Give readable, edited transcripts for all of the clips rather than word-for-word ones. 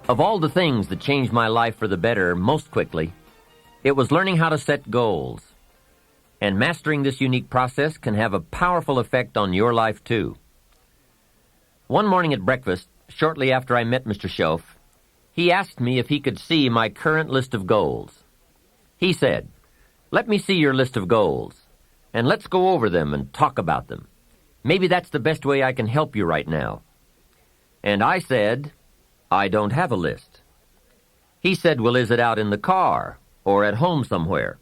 Of all the things that changed my life for the better most quickly, it was learning how to set goals. And mastering this unique process can have a powerful effect on your life, too. One morning at breakfast, shortly after I met Mr. Schoaf, he asked me if he could see my current list of goals. He said, "Let me see your list of goals, and let's go over them and talk about them. Maybe that's the best way I can help you right now." And I said, "I don't have a list." He said, "Well, is it out in the car or at home somewhere?"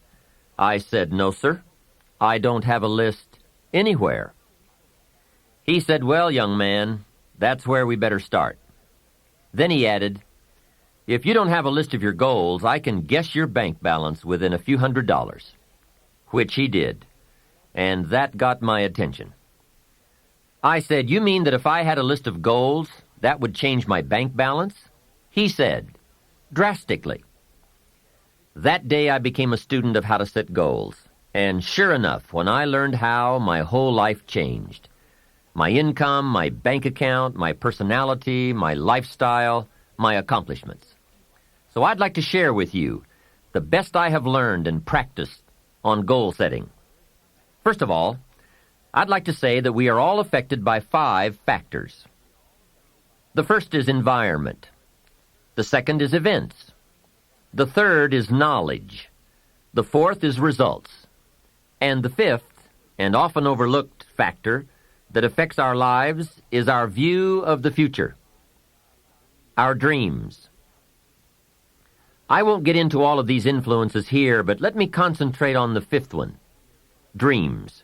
I said, "No, sir. I don't have a list anywhere." He said, "Well, young man, that's where we better start." Then he added, "If you don't have a list of your goals, I can guess your bank balance within a few $100s. Which he did, and that got my attention. I said, "You mean that if I had a list of goals, that would change my bank balance?" He said, "Drastically." That day I became a student of how to set goals, and sure enough, when I learned how, my whole life changed. My income, my bank account, my personality, my lifestyle, my accomplishments. So I'd like to share with you the best I have learned and practiced on goal setting. First of all, I'd like to say that we are all affected by 5 factors. The first is environment. The second is events. The third is knowledge. The fourth is results. And the fifth, and often overlooked factor that affects our lives is our view of the future. Our dreams. I won't get into all of these influences here, but let me concentrate on the fifth one, dreams.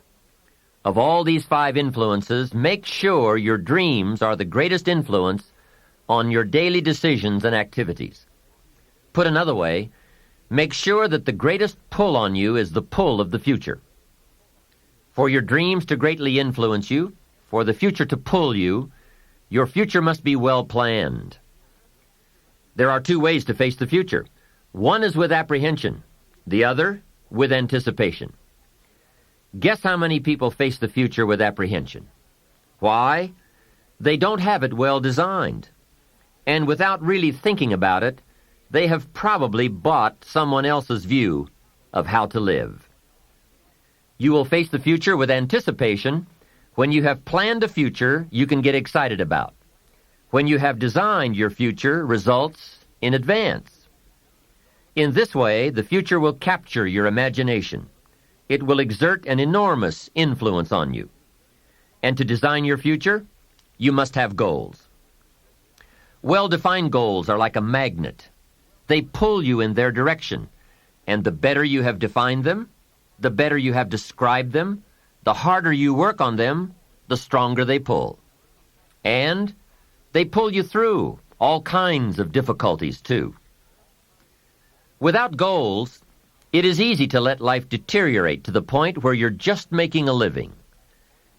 Of all these 5 influences, make sure your dreams are the greatest influence on your daily decisions and activities. Put another way, make sure that the greatest pull on you is the pull of the future. For your dreams to greatly influence you, for the future to pull you, your future must be well planned. There are 2 ways to face the future. One is with apprehension, the other with anticipation. Guess how many people face the future with apprehension? Why? They don't have it well designed. And without really thinking about it, they have probably bought someone else's view of how to live. You will face the future with anticipation when you have planned a future you can get excited about, when you have designed your future results in advance. In this way, the future will capture your imagination. It will exert an enormous influence on you. And to design your future, you must have goals. Well-defined goals are like a magnet. They pull you in their direction, and the better you have defined them, the better you have described them, the harder you work on them, the stronger they pull. And they pull you through all kinds of difficulties, too. Without goals, it is easy to let life deteriorate to the point where you're just making a living.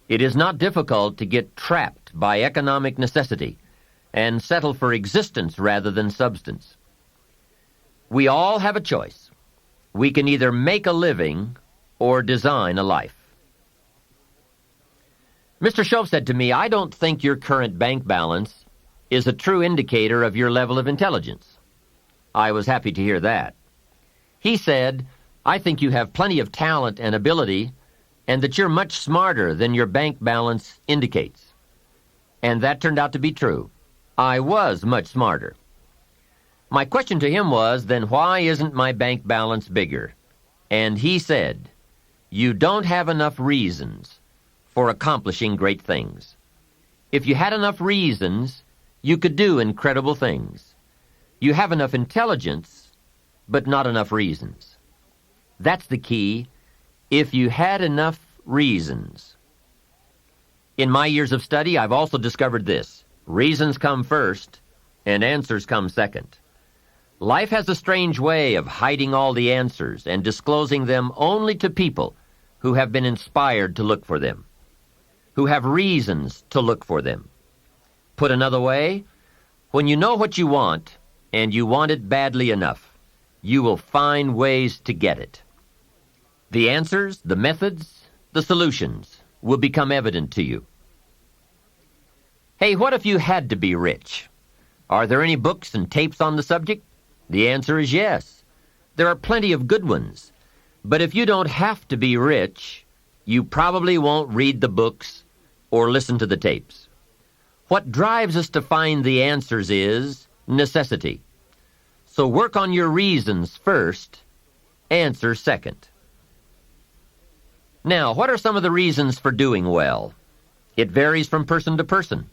It is not difficult to get trapped by economic necessity and settle for existence rather than substance. We all have a choice. We can either make a living or design a life. Mr. Schoaf said to me, "I don't think your current bank balance is a true indicator of your level of intelligence." I was happy to hear that. He said, "I think you have plenty of talent and ability, and that you're much smarter than your bank balance indicates." And that turned out to be true. I was much smarter. My question to him was, then why isn't my bank balance bigger? And he said, "You don't have enough reasons for accomplishing great things. If you had enough reasons, you could do incredible things. You have enough intelligence, but not enough reasons." That's the key. If you had enough reasons. In my years of study, I've also discovered this. Reasons come first, and answers come second. Life has a strange way of hiding all the answers and disclosing them only to people who have been inspired to look for them, who have reasons to look for them. Put another way, when you know what you want, and you want it badly enough, you will find ways to get it. The answers, the methods, the solutions will become evident to you. Hey, what if you had to be rich? Are there any books and tapes on the subject? The answer is yes. There are plenty of good ones. But if you don't have to be rich, you probably won't read the books or listen to the tapes. What drives us to find the answers is necessity. So work on your reasons first, answer second. Now, what are some of the reasons for doing well? It varies from person to person.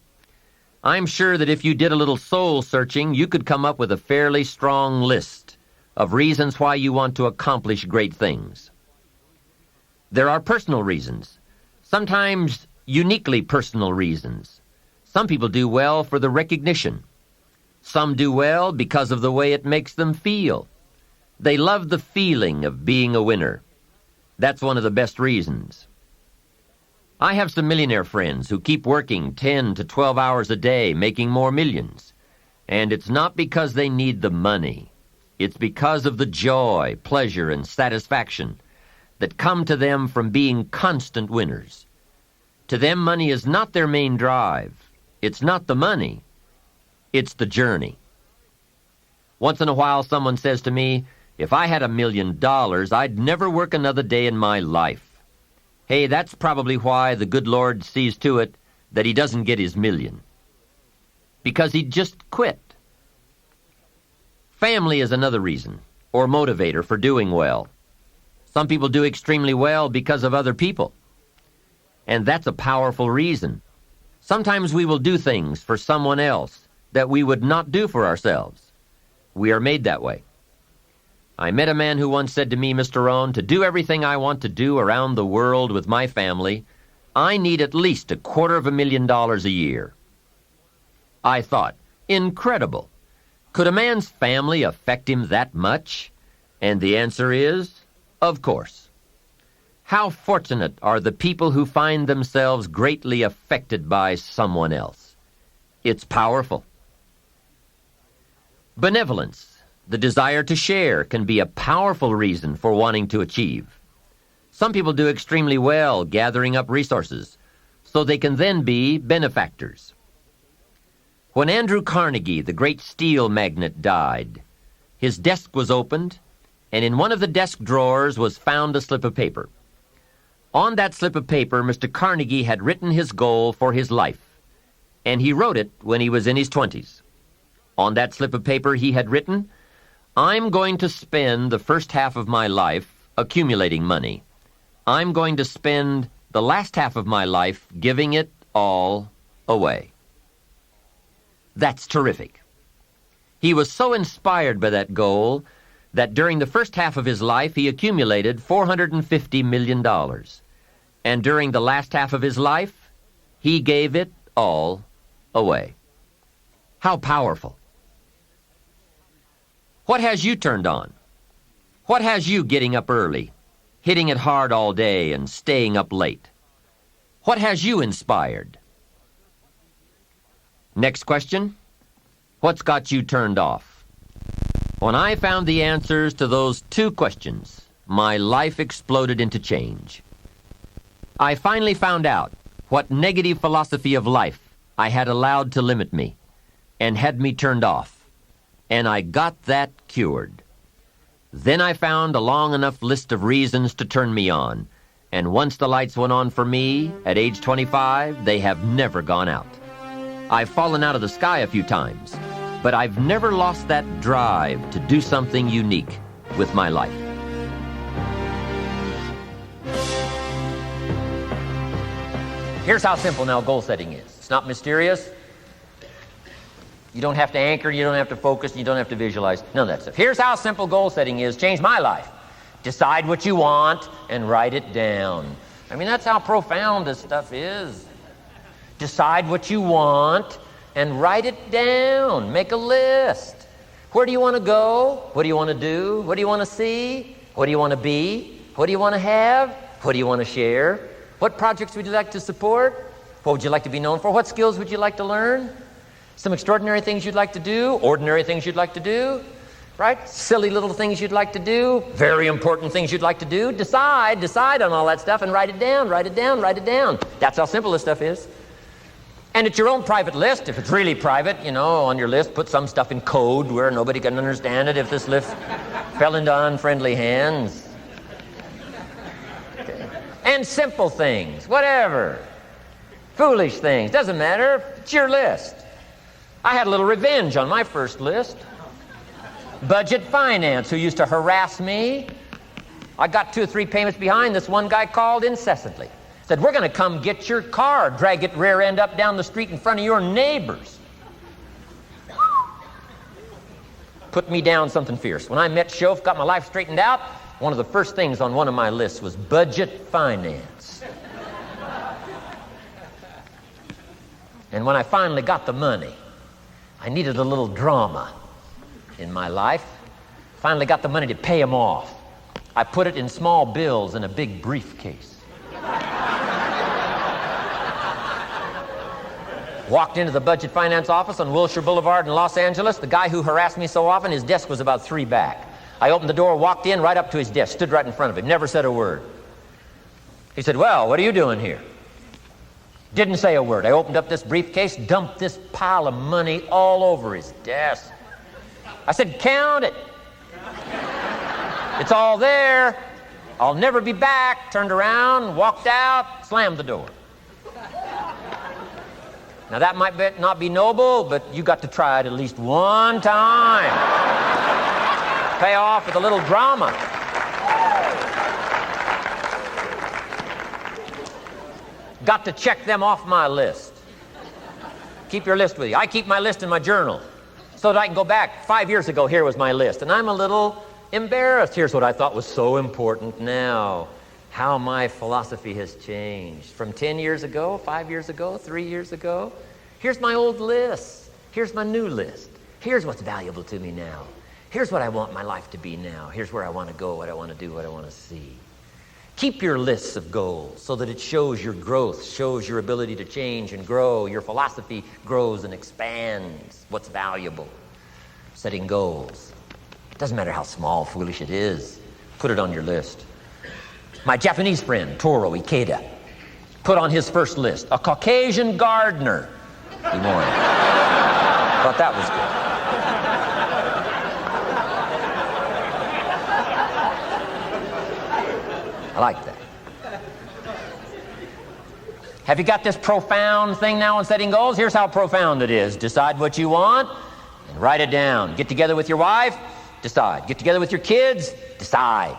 I'm sure that if you did a little soul searching, you could come up with a fairly strong list of reasons why you want to accomplish great things. There are personal reasons, sometimes uniquely personal reasons. Some people do well for the recognition. Some do well because of the way it makes them feel. They love the feeling of being a winner. That's one of the best reasons. I have some millionaire friends who keep working 10 to 12 hours a day, making more millions. And it's not because they need the money. It's because of the joy, pleasure, and satisfaction that come to them from being constant winners. To them, money is not their main drive. It's not the money. It's the journey. Once in a while, someone says to me, if I had $1 million, I'd never work another day in my life. Hey, that's probably why the good Lord sees to it that he doesn't get his million. Because he just quit. Family is another reason, or motivator for doing well. Some people do extremely well because of other people. And that's a powerful reason. Sometimes we will do things for someone else that we would not do for ourselves. We are made that way. I met a man who once said to me, Mr. Rohn, to do everything I want to do around the world with my family, I need at least $250,000 a year. I thought, incredible. Could a man's family affect him that much? And the answer is, of course. How fortunate are the people who find themselves greatly affected by someone else. It's powerful. Benevolence. The desire to share can be a powerful reason for wanting to achieve. Some people do extremely well gathering up resources, so they can then be benefactors. When Andrew Carnegie, the great steel magnate, died, his desk was opened, and in one of the desk drawers was found a slip of paper. On that slip of paper, Mr. Carnegie had written his goal for his life, and he wrote it when he was in his 20s. On that slip of paper he had written, I'm going to spend the first half of my life accumulating money. I'm going to spend the last half of my life giving it all away. That's terrific. He was so inspired by that goal that during the first half of his life he accumulated $450 million. And during the last half of his life, he gave it all away. How powerful. What has you turned on? What has you getting up early, hitting it hard all day and staying up late? What has you inspired? Next question. What's got you turned off? When I found the answers to those two questions, my life exploded into change. I finally found out what negative philosophy of life I had allowed to limit me and had me turned off. And I got that cured. Then I found a long enough list of reasons to turn me on. And once the lights went on for me, at age 25, they have never gone out. I've fallen out of the sky a few times, but I've never lost that drive to do something unique with my life. Here's how simple now goal setting is. It's not mysterious. You don't have to anchor, you don't have to focus, you don't have to visualize, none of that stuff. Here's how simple goal setting is. Changed my life. Decide what you want and write it down. I mean, that's how profound this stuff is. Decide what you want and write it down. Make a list. Where do you want to go? What do you want to do? What do you want to see? What do you want to be? What do you want to have? What do you want to share? What projects would you like to support? What would you like to be known for? What skills would you like to learn? Some extraordinary things you'd like to do, ordinary things you'd like to do, right? Silly little things you'd like to do, very important things you'd like to do. Decide on all that stuff and write it down, write it down, write it down. That's how simple this stuff is. And it's your own private list. If it's really private, you know, on your list, put some stuff in code where nobody can understand it if this list fell into unfriendly hands. Okay. And simple things, whatever. Foolish things, doesn't matter. It's your list. I had a little revenge on my first list. Budget finance, who used to harass me. I got 2 or 3 payments behind. This one guy called incessantly. Said, we're going to come get your car, drag it rear end up down the street in front of your neighbors. Put me down something fierce. When I met Shof, got my life straightened out, one of the first things on one of my lists was budget finance. And when I finally got the money, I needed a little drama in my life. Finally got the money to pay him off. I put it in small bills in a big briefcase. Walked into the budget finance office on Wilshire Boulevard in Los Angeles. The guy who harassed me so often, his desk was about 3 back. I opened the door, walked in, right up to his desk, stood right in front of him, never said a word. He said, well, what are you doing here? Didn't say a word. I opened up this briefcase, dumped this pile of money all over his desk. I said, count it. It's all there. I'll never be back. Turned around, walked out, slammed the door. Now that might not be noble, but you got to try it at least one time. Pay off with a little drama. Got to check them off my list. Keep your list with you. I keep my list in my journal so that I can go back. 5 years ago, here was my list. And I'm a little embarrassed. Here's what I thought was so important now. How my philosophy has changed. From 10 years ago, 5 years ago, 3 years ago. Here's my old list. Here's my new list. Here's what's valuable to me now. Here's what I want my life to be now. Here's where I want to go, what I want to do, what I want to see. Keep your lists of goals so that it shows your growth, shows your ability to change and grow. Your philosophy grows and expands what's valuable. Setting goals. Doesn't matter how small, foolish it is. Put it on your list. My Japanese friend, Toro Ikeda, put on his first list, a Caucasian gardener. He wanted. Thought that was good. I like that. Have you got this profound thing now on setting goals? Here's how profound it is. Decide what you want and write it down. Get together with your wife, decide. Get together with your kids, decide.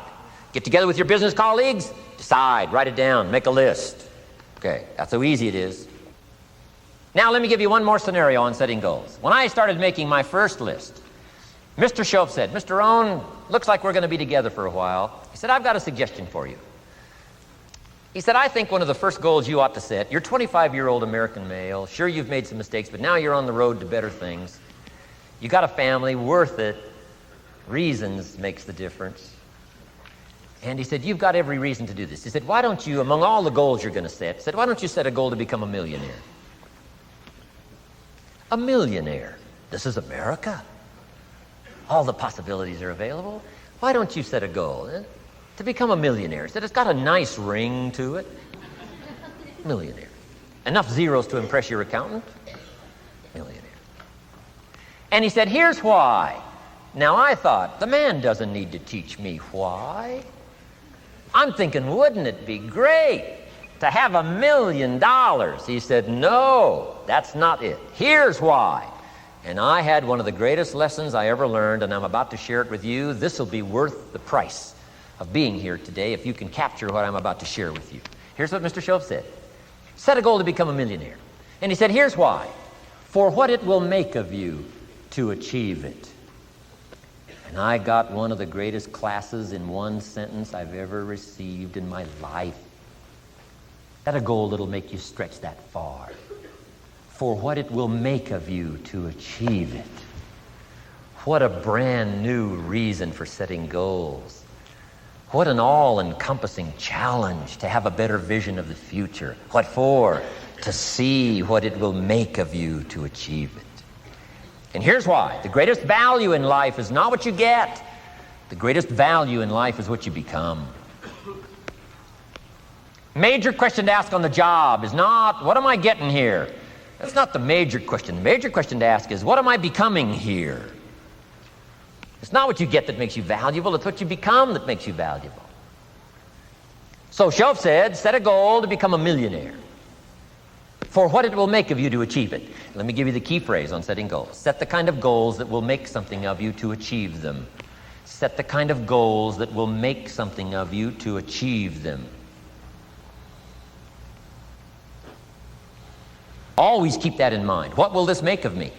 Get together with your business colleagues, decide, write it down, make a list. Okay, that's how easy it is. Now let me give you one more scenario on setting goals. When I started making my first list, Mr. Shof said, Mr. Rohn, looks like we're going to be together for a while. He said, I've got a suggestion for you. He said, I think one of the first goals you ought to set, you're a 25-year-old American male, sure you've made some mistakes, but now you're on the road to better things. You got a family, worth it. Reasons makes the difference. And he said, you've got every reason to do this. He said, why don't you, among all the goals you're going to set, why don't you set a goal to become a millionaire? A millionaire. This is America. All the possibilities are available. Why don't you set a goal to become a millionaire? He said, it's got a nice ring to it. Millionaire. Enough zeros to impress your accountant? Millionaire. And he said, here's why. Now I thought, the man doesn't need to teach me why. I'm thinking, wouldn't it be great to have $1 million? He said, no, that's not it. Here's why. And I had one of the greatest lessons I ever learned, and I'm about to share it with you. This will be worth the price of being here today if you can capture what I'm about to share with you. Here's what Mr. Shof said. Set a goal to become a millionaire. And he said, here's why. For what it will make of you to achieve it. And I got one of the greatest classes in one sentence I've ever received in my life. Set a goal that'll make you stretch that far. For what it will make of you to achieve it. What a brand new reason for setting goals. What an all-encompassing challenge to have a better vision of the future. What for? To see what it will make of you to achieve it. And here's why. The greatest value in life is not what you get. The greatest value in life is what you become. Major question to ask on the job is not, what am I getting here? That's not the major question. The major question to ask is, what am I becoming here? It's not what you get that makes you valuable, it's what you become that makes you valuable. So Shoaff said, set a goal to become a millionaire, for what it will make of you to achieve it. Let me give you the key phrase on setting goals. Set the kind of goals that will make something of you to achieve them. Set the kind of goals that will make something of you to achieve them. Always keep that in mind. What will this make of me?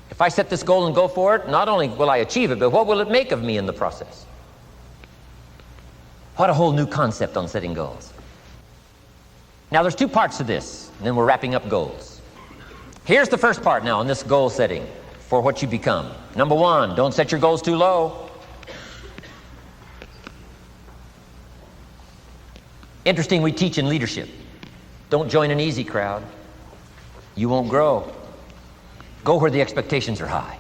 If I set this goal and go for it, not only will I achieve it, but what will it make of me in the process? What a whole new concept on setting goals. Now there's two parts to this, and then we're wrapping up goals. Here's the first part now in this goal setting for what you become. Number one, don't set your goals too low. Interesting, we teach in leadership. Don't join an easy crowd. You won't grow. Go where the expectations are high.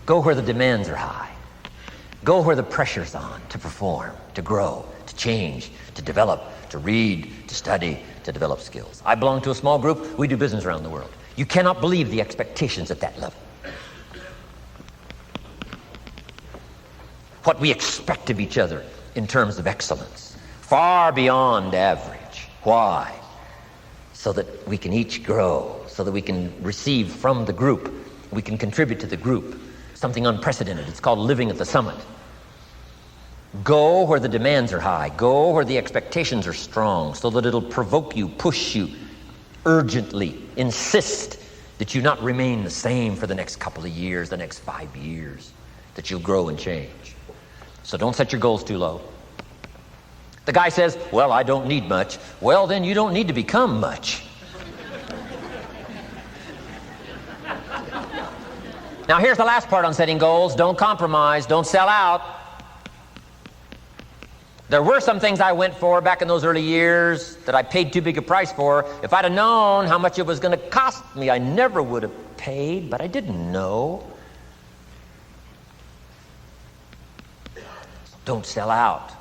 Go where the demands are high. Go where the pressure's on to perform, to grow, to change, to develop, to read, to study, to develop skills. I belong to a small group. We do business around the world. You cannot believe the expectations at that level. What we expect of each other in terms of excellence, far beyond average. Why? So that we can each grow, so that we can receive from the group, we can contribute to the group. Something unprecedented. It's called living at the summit. Go where the demands are high. Go where the expectations are strong, so that it'll provoke you, push you, urgently insist that you not remain the same for the next couple of years, the next 5 years, that you'll grow and change. So don't set your goals too low. The guy says, well, I don't need much. Well, then you don't need to become much. Now here's the last part on setting goals. Don't compromise. Don't sell out. There were some things I went for back in those early years that I paid too big a price for. If I'd have known how much it was going to cost me, I never would have paid, but I didn't know. Don't sell out.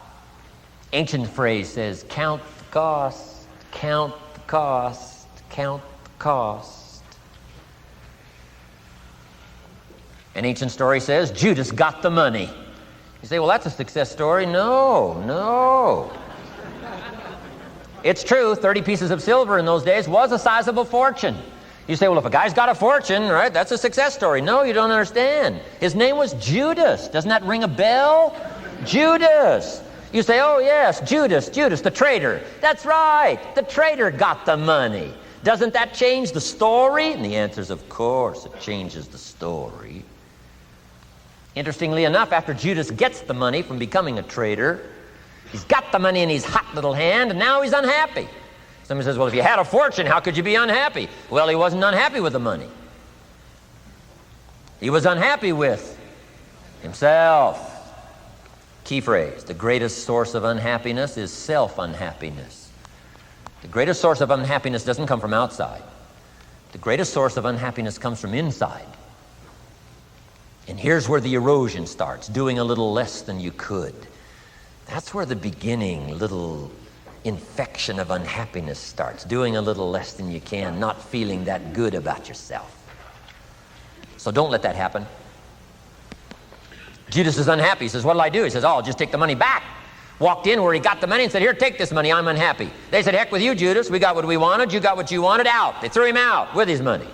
Ancient phrase says, count the cost, count the cost, count the cost. An ancient story says, Judas got the money. You say, well, that's a success story. No. It's true, 30 pieces of silver in those days was a sizable fortune. You say, well, if a guy's got a fortune, right, that's a success story. No, you don't understand. His name was Judas. Doesn't that ring a bell? Judas. You say, oh, yes, Judas, the traitor. That's right, the traitor got the money. Doesn't that change the story? And the answer is, of course, it changes the story. Interestingly enough, after Judas gets the money from becoming a traitor, he's got the money in his hot little hand, and now he's unhappy. Somebody says, well, if you had a fortune, how could you be unhappy? Well, he wasn't unhappy with the money. He was unhappy with himself. Key phrase, the greatest source of unhappiness is self-unhappiness. The greatest source of unhappiness doesn't come from outside. The greatest source of unhappiness comes from inside. And here's where the erosion starts, doing a little less than you could. That's where the beginning little infection of unhappiness starts, doing a little less than you can, not feeling that good about yourself. So don't let that happen. Judas is unhappy. He says, what'll I do? He says, oh, I'll just take the money back. Walked in where he got the money and said, here, take this money, I'm unhappy. They said, heck with you, Judas. We got what we wanted, you got what you wanted, out. They threw him out with his money.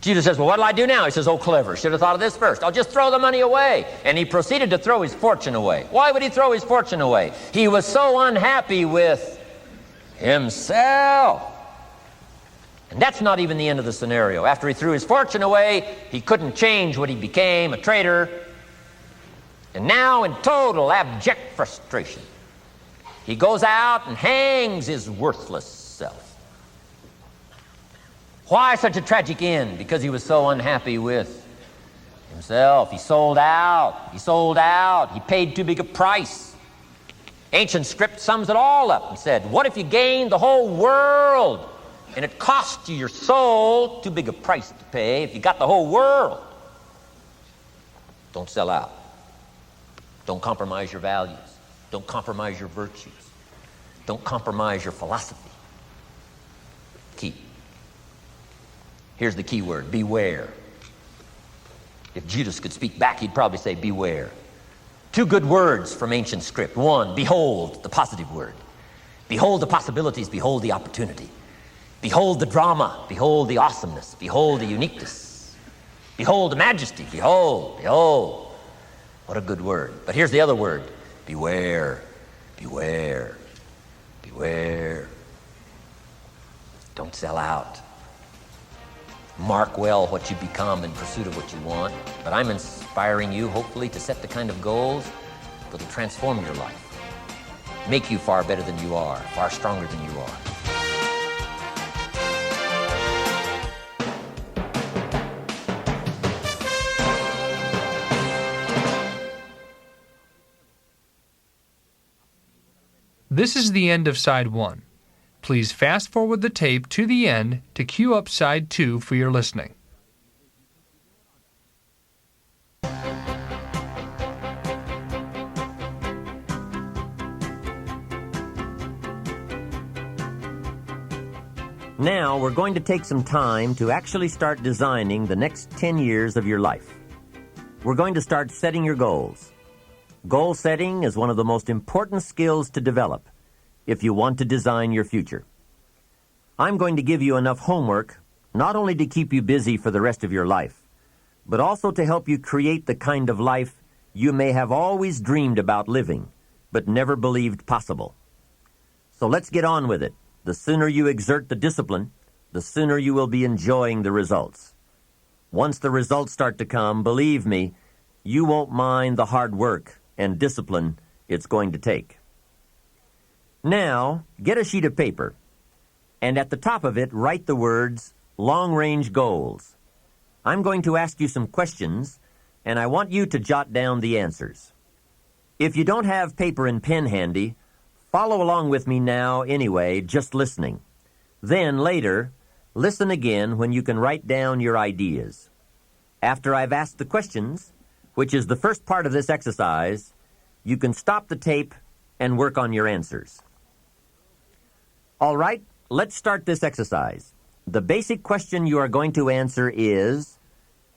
Judas says, well, what'll I do now? He says, oh, clever. Should have thought of this first. I'll just throw the money away. And he proceeded to throw his fortune away. Why would he throw his fortune away? He was so unhappy with himself. And that's not even the end of the scenario. After he threw his fortune away, he couldn't change what he became, a traitor. And now, in total abject frustration, he goes out and hangs his worthless self. Why such a tragic end? Because he was so unhappy with himself. He sold out. He paid too big a price. Ancient script sums it all up and said, what if you gained the whole world and it cost you your soul? Too big a price to pay if you got the whole world. Don't sell out. Don't compromise your values. Don't compromise your virtues. Don't compromise your philosophy. Here's the key word, beware. If Judas could speak back, he'd probably say beware. Two good words from ancient script. One, behold, the positive word. Behold the possibilities, behold the opportunity. Behold the drama, behold the awesomeness, behold the uniqueness. Behold the majesty, behold, behold. What a good word. But here's the other word, beware, beware, beware. Don't sell out. Mark well what you become in pursuit of what you want. But I'm inspiring you, hopefully, to set the kind of goals that'll transform your life. Make you far better than you are, far stronger than you are. This is the end of Side 1. Please fast forward the tape to the end to cue up Side 2 for your listening. Now we're going to take some time to actually start designing the next 10 years of your life. We're going to start setting your goals. Goal setting is one of the most important skills to develop if you want to design your future. I'm going to give you enough homework not only to keep you busy for the rest of your life, but also to help you create the kind of life you may have always dreamed about living, but never believed possible. So let's get on with it. The sooner you exert the discipline, the sooner you will be enjoying the results. Once the results start to come, believe me, you won't mind the hard work and discipline it's going to take. Now, get a sheet of paper, and at the top of it, write the words, long-range goals. I'm going to ask you some questions, and I want you to jot down the answers. If you don't have paper and pen handy, follow along with me now anyway, just listening. Then, later, listen again when you can write down your ideas. After I've asked the questions, which is the first part of this exercise, you can stop the tape and work on your answers. All right, let's start this exercise. The basic question you are going to answer is,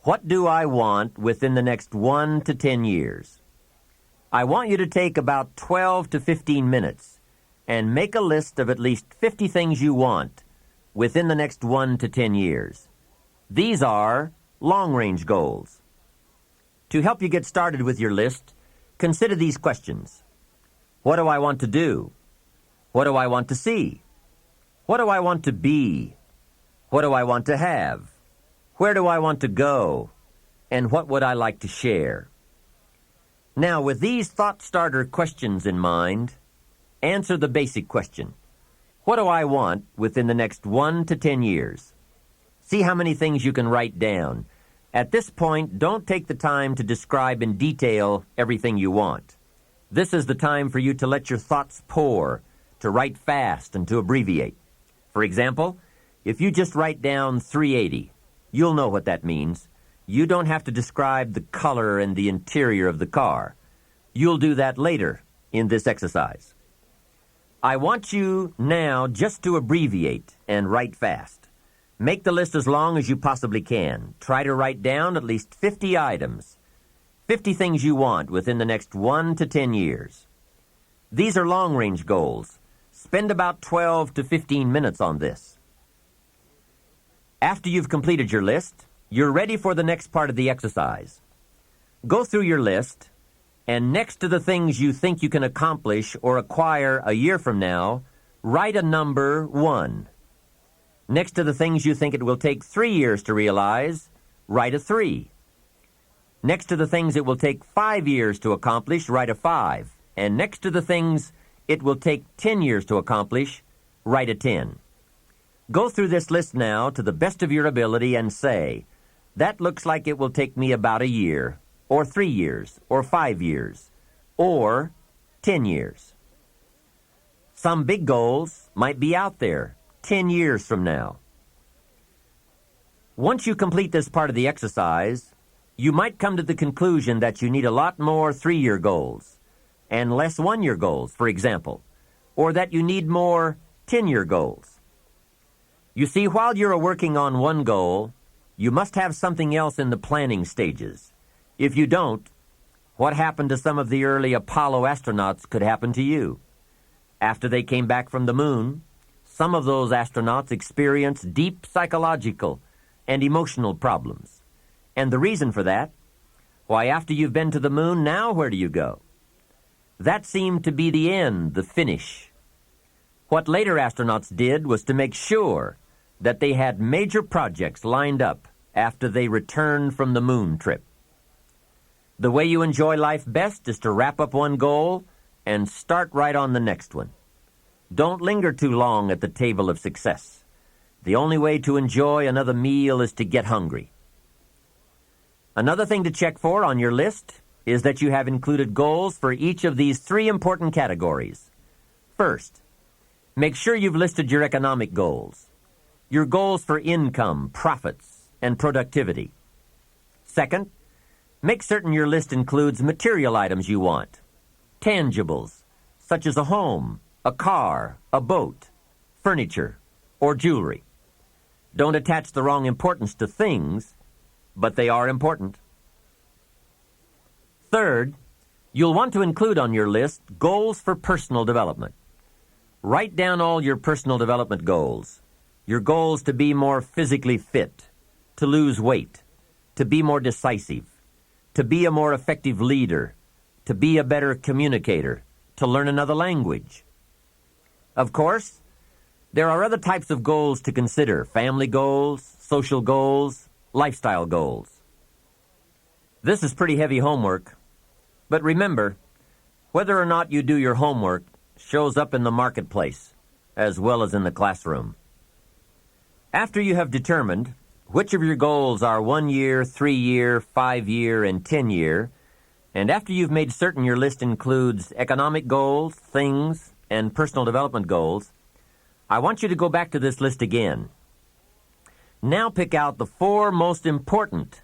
what do I want within the next 1 to 10 years? I want you to take about 12 to 15 minutes and make a list of at least 50 things you want within the next 1 to 10 years. These are long-range goals. To help you get started with your list, consider these questions. What do I want to do? What do I want to see? What do I want to be? What do I want to have? Where do I want to go? And what would I like to share? Now, with these thought-starter questions in mind, answer the basic question. What do I want within the next 1 to 10 years? See how many things you can write down. At this point, don't take the time to describe in detail everything you want. This is the time for you to let your thoughts pour, to write fast and to abbreviate. For example, if you just write down 380, you'll know what that means. You don't have to describe the color and the interior of the car. You'll do that later in this exercise. I want you now just to abbreviate and write fast. Make the list as long as you possibly can. Try to write down at least 50 items, 50 things you want within the next 1 to 10 years. These are long-range goals. Spend about 12 to 15 minutes on this. After you've completed your list, you're ready for the next part of the exercise. Go through your list, and next to the things you think you can accomplish or acquire a year from now, write a number 1. Next to the things you think it will take 3 years to realize, write a 3. Next to the things it will take 5 years to accomplish, write a 5. And next to the things it will take 10 years to accomplish, write a 10. Go through this list now to the best of your ability and say, that looks like it will take me about a year, or 3 years, or 5 years, or 10 years. Some big goals might be out there 10 years from now. Once you complete this part of the exercise, you might come to the conclusion that you need a lot more 3-year goals and less 1-year goals, for example, or that you need more 10-year goals. You see, while you're working on one goal, you must have something else in the planning stages. If you don't, what happened to some of the early Apollo astronauts could happen to you. After they came back from the moon, some of those astronauts experienced deep psychological and emotional problems. And the reason for that? Why, after you've been to the moon, now where do you go? That seemed to be the end, the finish. What later astronauts did was to make sure that they had major projects lined up after they returned from the moon trip. The way you enjoy life best is to wrap up one goal and start right on the next one. Don't linger too long at the table of success. The only way to enjoy another meal is to get hungry. Another thing to check for on your list is that you have included goals for each of these three important categories. First, make sure you've listed your economic goals, your goals for income, profits, and productivity. Second, make certain your list includes material items you want, tangibles, such as a home, a car, a boat, furniture, or jewelry. Don't attach the wrong importance to things, but they are important. Third, you'll want to include on your list goals for personal development. Write down all your personal development goals. Your goals to be more physically fit, to lose weight, to be more decisive, to be a more effective leader, to be a better communicator, to learn another language. Of course, there are other types of goals to consider: family goals, social goals, lifestyle goals. This is pretty heavy homework, but remember, whether or not you do your homework shows up in the marketplace as well as in the classroom. After you have determined which of your goals are 1 year, 3 year, 5 year, and 10 year, and after you've made certain your list includes economic goals, things, and personal development goals, I want you to go back to this list again. Now pick out the 4 most important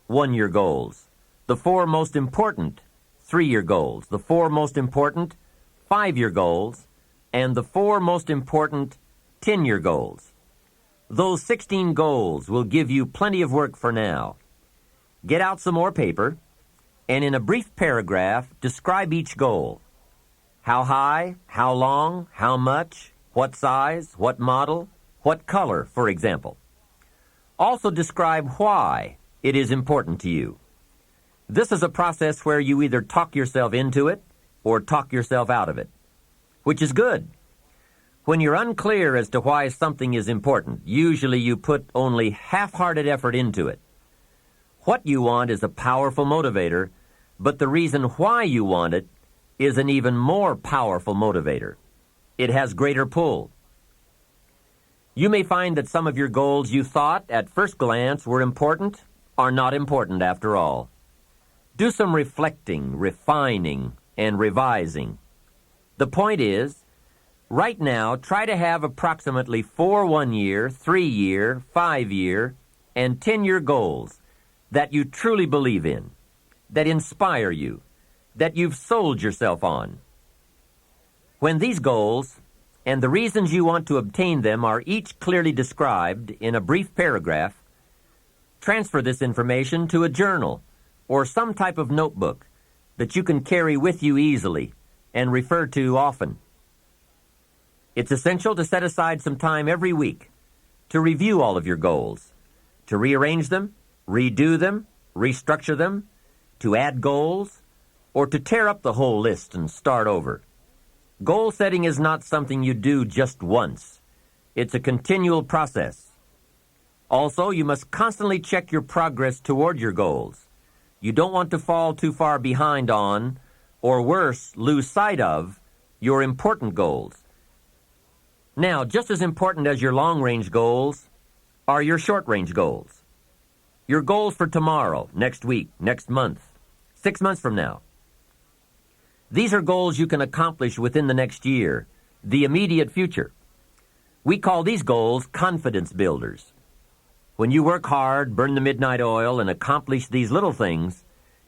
1-year goals, the 4 most important 3-year goals, the 4 most important 5-year goals, and the 4 most important 10-year goals. Those 16 goals will give you plenty of work for now. Get out some more paper, and in a brief paragraph, describe each goal. How high, how long, how much, what size, what model, what color, for example. Also describe why it is important to you. This is a process where you either talk yourself into it or talk yourself out of it, which is good. When you're unclear as to why something is important, usually you put only half-hearted effort into it. What you want is a powerful motivator, but the reason why you want it is an even more powerful motivator. It has greater pull. You may find that some of your goals you thought at first glance were important are not important after all. Do some reflecting, refining, and revising. The point is, right now, try to have approximately 4 1-year, 3-year, 5-year, and 10-year goals that you truly believe in, that inspire you, that you've sold yourself on. When these goals and the reasons you want to obtain them are each clearly described in a brief paragraph, transfer this information to a journal or some type of notebook that you can carry with you easily and refer to often. It's essential to set aside some time every week to review all of your goals, to rearrange them, redo them, restructure them, to add goals, or to tear up the whole list and start over. Goal setting is not something you do just once. It's a continual process. Also, you must constantly check your progress toward your goals. You don't want to fall too far behind on, or worse, lose sight of, your important goals. Now, just as important as your long-range goals are your short-range goals. Your goals for tomorrow, next week, next month, 6 months from now. These are goals you can accomplish within the next year, the immediate future. We call these goals confidence builders. When you work hard, burn the midnight oil, and accomplish these little things,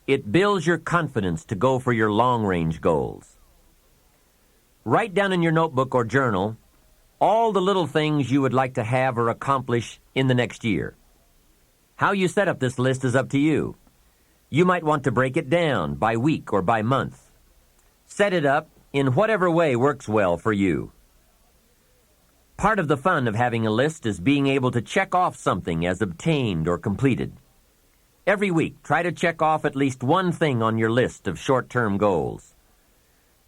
it builds your confidence to go for your long-range goals. Write down in your notebook or journal all the little things you would like to have or accomplish in the next year. How you set up this list is up to you. You might want to break it down by week or by month. Set it up in whatever way works well for you. Part of the fun of having a list is being able to check off something as obtained or completed. Every week, try to check off at least one thing on your list of short-term goals.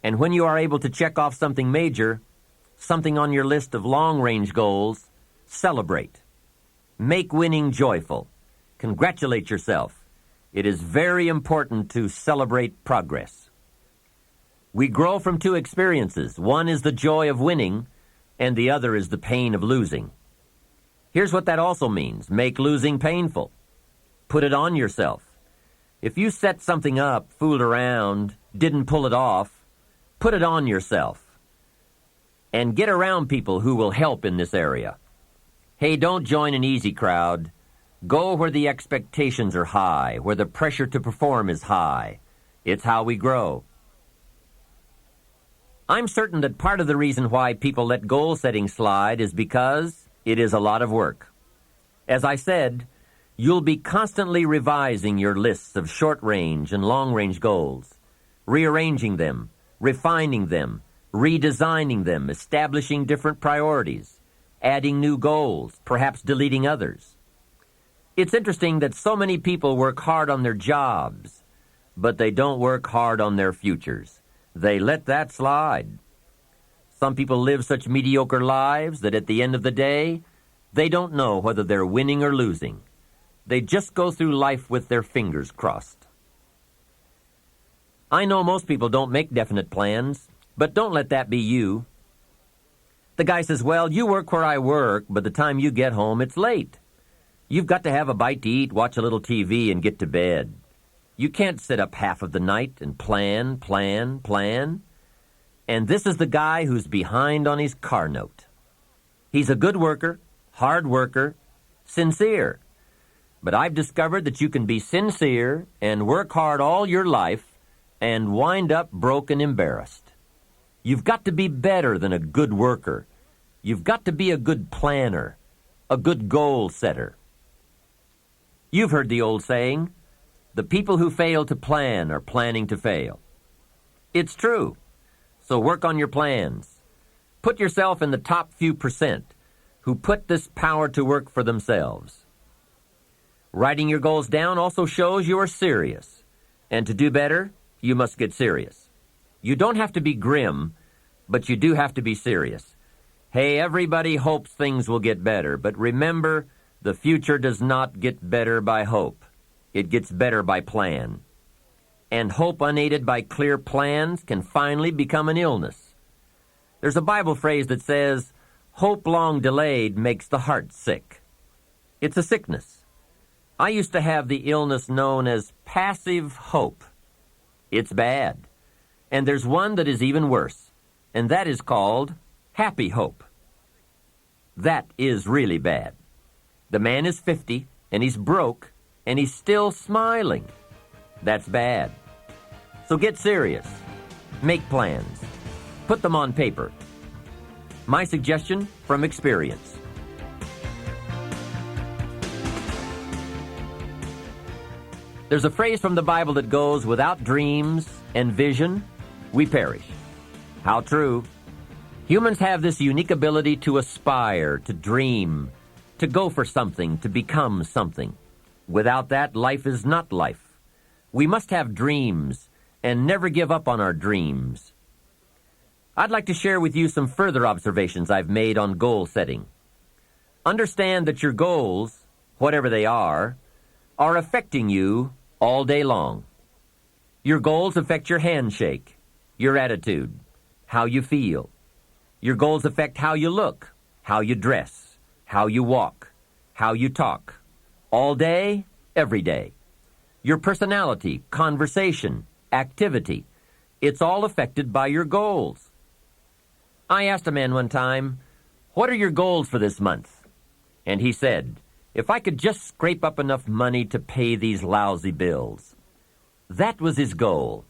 And when you are able to check off something major, something on your list of long-range goals, celebrate. Make winning joyful. Congratulate yourself. It is very important to celebrate progress. We grow from two experiences. One is the joy of winning, and the other is the pain of losing. Here's what that also means. Make losing painful. Put it on yourself. If you set something up, fooled around, didn't pull it off, put it on yourself. And get around people who will help in this area. Hey, don't join an easy crowd. Go where the expectations are high, where the pressure to perform is high. It's how we grow. I'm certain that part of the reason why people let goal setting slide is because it is a lot of work. As I said, you'll be constantly revising your lists of short-range and long-range goals, rearranging them, refining them, redesigning them, establishing different priorities, adding new goals, perhaps deleting others. It's interesting that so many people work hard on their jobs, but they don't work hard on their futures. They let that slide. Some people live such mediocre lives that at the end of the day, they don't know whether they're winning or losing. They just go through life with their fingers crossed. I know most people don't make definite plans, but don't let that be you. The guy says, well, you work where I work, but the time you get home, it's late. You've got to have a bite to eat, watch a little TV, and get to bed. You can't sit up half of the night and plan. And this is the guy who's behind on his car note. He's a good worker, hard worker, sincere. But I've discovered that you can be sincere and work hard all your life and wind up broke and embarrassed. You've got to be better than a good worker. You've got to be a good planner, a good goal setter. You've heard the old saying, the people who fail to plan are planning to fail. It's true. So work on your plans. Put yourself in the top few percent who put this power to work for themselves. Writing your goals down also shows you are serious. And to do better, you must get serious. You don't have to be grim, but you do have to be serious. Hey, everybody hopes things will get better, but remember, the future does not get better by hope. It gets better by plan. And hope unaided by clear plans can finally become an illness. There's a Bible phrase that says, hope long delayed makes the heart sick. It's a sickness. I used to have the illness known as passive hope. It's bad. And there's one that is even worse, and that is called happy hope. That is really bad. The man is 50, and he's broke, and he's still smiling. That's bad. So get serious. Make plans. Put them on paper. My suggestion from experience. There's a phrase from the Bible that goes, without dreams and vision, we perish. How true. Humans have this unique ability to aspire, to dream, to go for something, to become something. Without that, life is not life. We must have dreams and never give up on our dreams. I'd like to share with you some further observations I've made on goal setting. Understand that your goals, whatever they are affecting you all day long. Your goals affect your handshake, your attitude, how you feel. Your goals affect how you look, how you dress, how you walk, how you talk. All day, every day. Your personality, conversation, activity, it's all affected by your goals. I asked a man one time, what are your goals for this month? And he said, if I could just scrape up enough money to pay these lousy bills. That was his goal.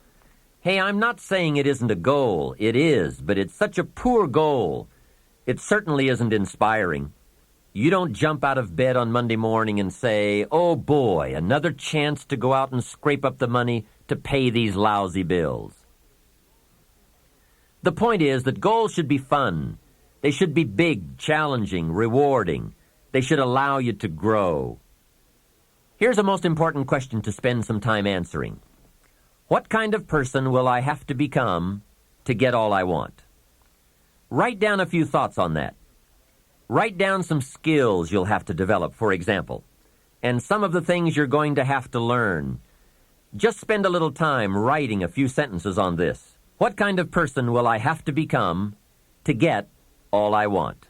Hey, I'm not saying it isn't a goal. It is, but it's such a poor goal. It certainly isn't inspiring. You don't jump out of bed on Monday morning and say, "Oh boy, another chance to go out and scrape up the money to pay these lousy bills." The point is that goals should be fun. They should be big, challenging, rewarding. They should allow you to grow. Here's a most important question to spend some time answering. What kind of person will I have to become to get all I want? Write down a few thoughts on that. Write down some skills you'll have to develop, for example, and some of the things you're going to have to learn. Just spend a little time writing a few sentences on this. What kind of person will I have to become to get all I want?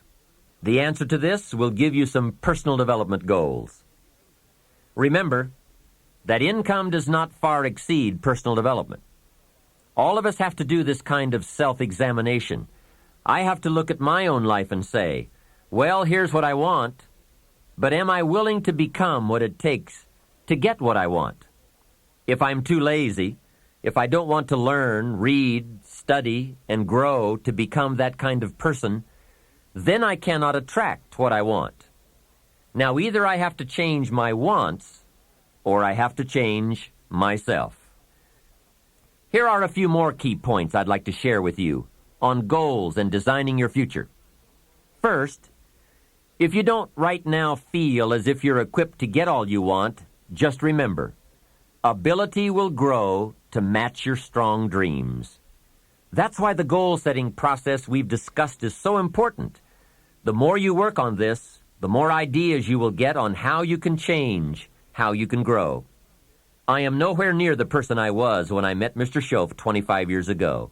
The answer to this will give you some personal development goals. Remember that income does not far exceed personal development. All of us have to do this kind of self-examination. I have to look at my own life and say, well, here's what I want, but am I willing to become what it takes to get what I want? If I'm too lazy, if I don't want to learn, read, study, and grow to become that kind of person, then I cannot attract what I want. Now, either I have to change my wants, or I have to change myself. Here are a few more key points I'd like to share with you on goals and designing your future. First, if you don't right now feel as if you're equipped to get all you want, just remember, ability will grow to match your strong dreams. That's why the goal-setting process we've discussed is so important. The more you work on this, the more ideas you will get on how you can change, how you can grow. I am nowhere near the person I was when I met Mr. Schoaf 25 years ago.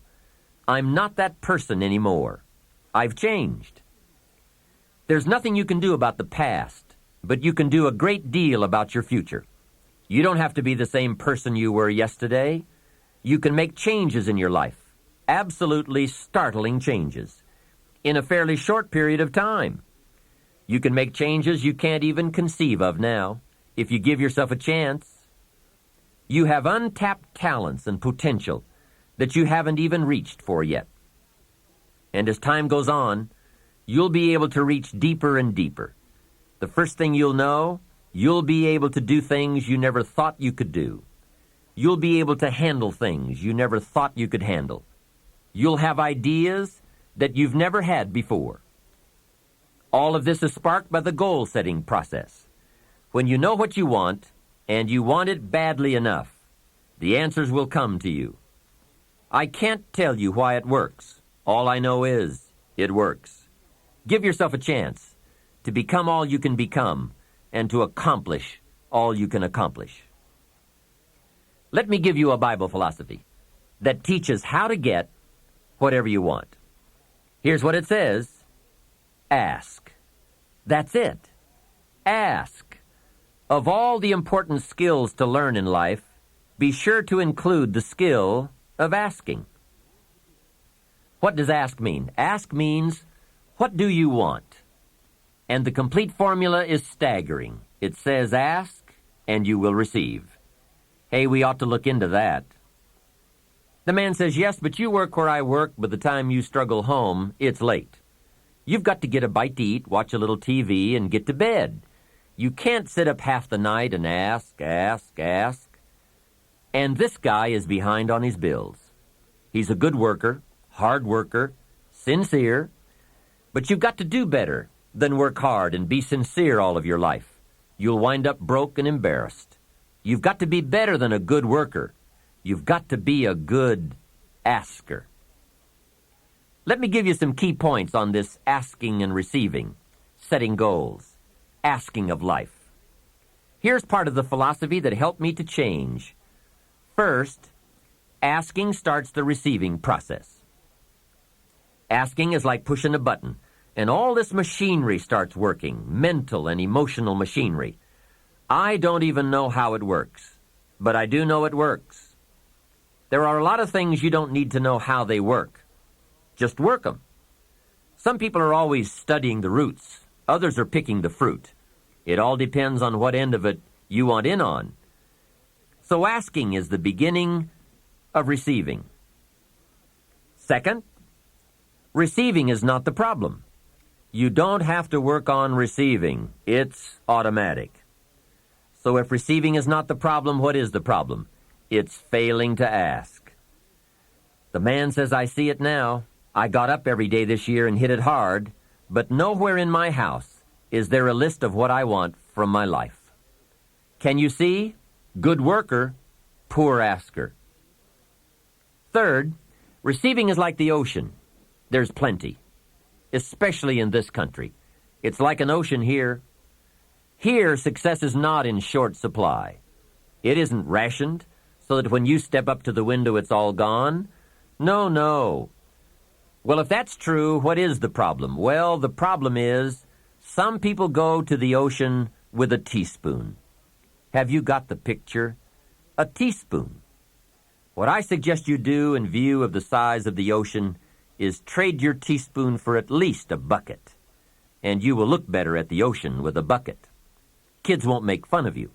I'm not that person anymore. I've changed. There's nothing you can do about the past, but you can do a great deal about your future. You don't have to be the same person you were yesterday. You can make changes in your life, absolutely startling changes, in a fairly short period of time. You can make changes you can't even conceive of now, if you give yourself a chance. You have untapped talents and potential that you haven't even reached for yet. And as time goes on, you'll be able to reach deeper and deeper. The first thing you'll know, you'll be able to do things you never thought you could do. You'll be able to handle things you never thought you could handle. You'll have ideas that you've never had before. All of this is sparked by the goal-setting process. When you know what you want, and you want it badly enough, the answers will come to you. I can't tell you why it works. All I know is it works. Give yourself a chance to become all you can become and to accomplish all you can accomplish. Let me give you a Bible philosophy that teaches how to get whatever you want. Here's what it says. Ask. That's it. Ask. Of all the important skills to learn in life, be sure to include the skill of asking. What does ask mean? Ask means, what do you want? And the complete formula is staggering. It says ask, and you will receive. Hey, we ought to look into that. The man says, yes, but you work where I work. By the time you struggle home, it's late. You've got to get a bite to eat, watch a little TV, and get to bed. You can't sit up half the night and ask. And this guy is behind on his bills. He's a good worker, hard worker, sincere, but you've got to do better than work hard and be sincere all of your life. You'll wind up broke and embarrassed. You've got to be better than a good worker. You've got to be a good asker. Let me give you some key points on this asking and receiving, setting goals, asking of life. Here's part of the philosophy that helped me to change. First, asking starts the receiving process. Asking is like pushing a button, and all this machinery starts working, mental and emotional machinery. I don't even know how it works, but I do know it works. There are a lot of things you don't need to know how they work. Just work them. Some people are always studying the roots. Others are picking the fruit. It all depends on what end of it you want in on. So asking is the beginning of receiving. Second, receiving is not the problem. You don't have to work on receiving. It's automatic. So if receiving is not the problem, what is the problem? It's failing to ask. The man says, I see it now. I got up every day this year and hit it hard, but nowhere in my house is there a list of what I want from my life. Can you see? Good worker, poor asker. Third, receiving is like the ocean. There's plenty, especially in this country. It's like an ocean here. Here, success is not in short supply. It isn't rationed so that when you step up to the window, it's all gone. No, no. Well, if that's true, what is the problem? Well, the problem is some people go to the ocean with a teaspoon. Have you got the picture? A teaspoon. What I suggest you do in view of the size of the ocean is trade your teaspoon for at least a bucket, and you will look better at the ocean with a bucket. Kids won't make fun of you.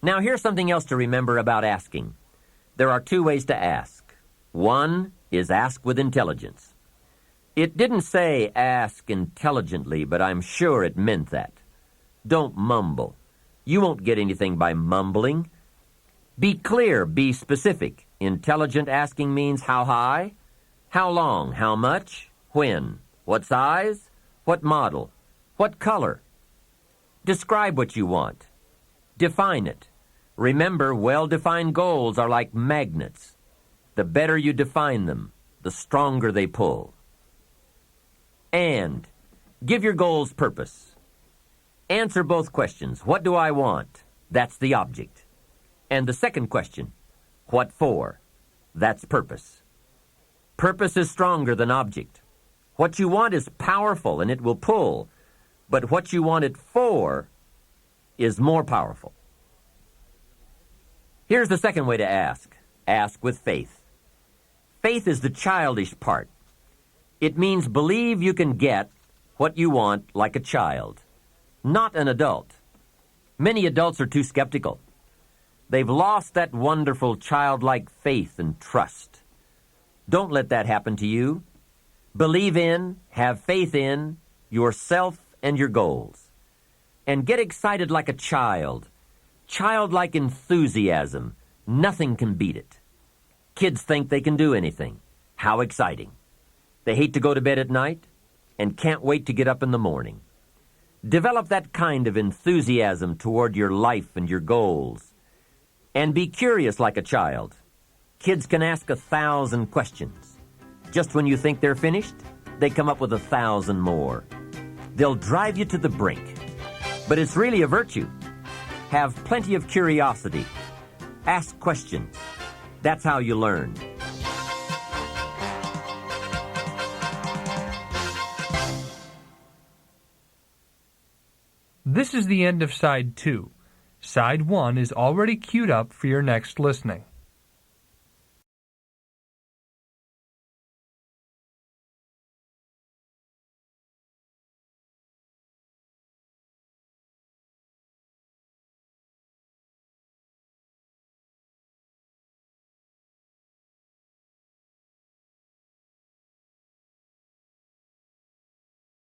Now, here's something else to remember about asking. There are two ways to ask. One is ask with intelligence. It didn't say ask intelligently, but I'm sure it meant that. Don't mumble. You won't get anything by mumbling. Be clear, be specific. Intelligent asking means how high, how long, how much, when, what size, what model, what color. Describe what you want. Define it. Remember, well-defined goals are like magnets. The better you define them, the stronger they pull. And give your goals purpose. Answer both questions. What do I want? That's the object. And the second question, what for? That's purpose. Purpose is stronger than object. What you want is powerful and it will pull, but what you want it for is more powerful. Here's the second way to ask. Ask with faith. Faith is the childish part. It means believe you can get what you want like a child, not an adult. Many adults are too skeptical. They've lost that wonderful childlike faith and trust. Don't let that happen to you. Believe in, have faith in yourself and your goals. And get excited like a child. Childlike enthusiasm. Nothing can beat it. Kids think they can do anything. How exciting. They hate to go to bed at night and can't wait to get up in the morning. Develop that kind of enthusiasm toward your life and your goals. And be curious like a child. Kids can ask 1,000 questions. Just when you think they're finished, they come up with 1,000 more. They'll drive you to the brink. But it's really a virtue. Have plenty of curiosity. Ask questions. That's how you learn. This is the end of Side 2. Side 1 is already queued up for your next listening.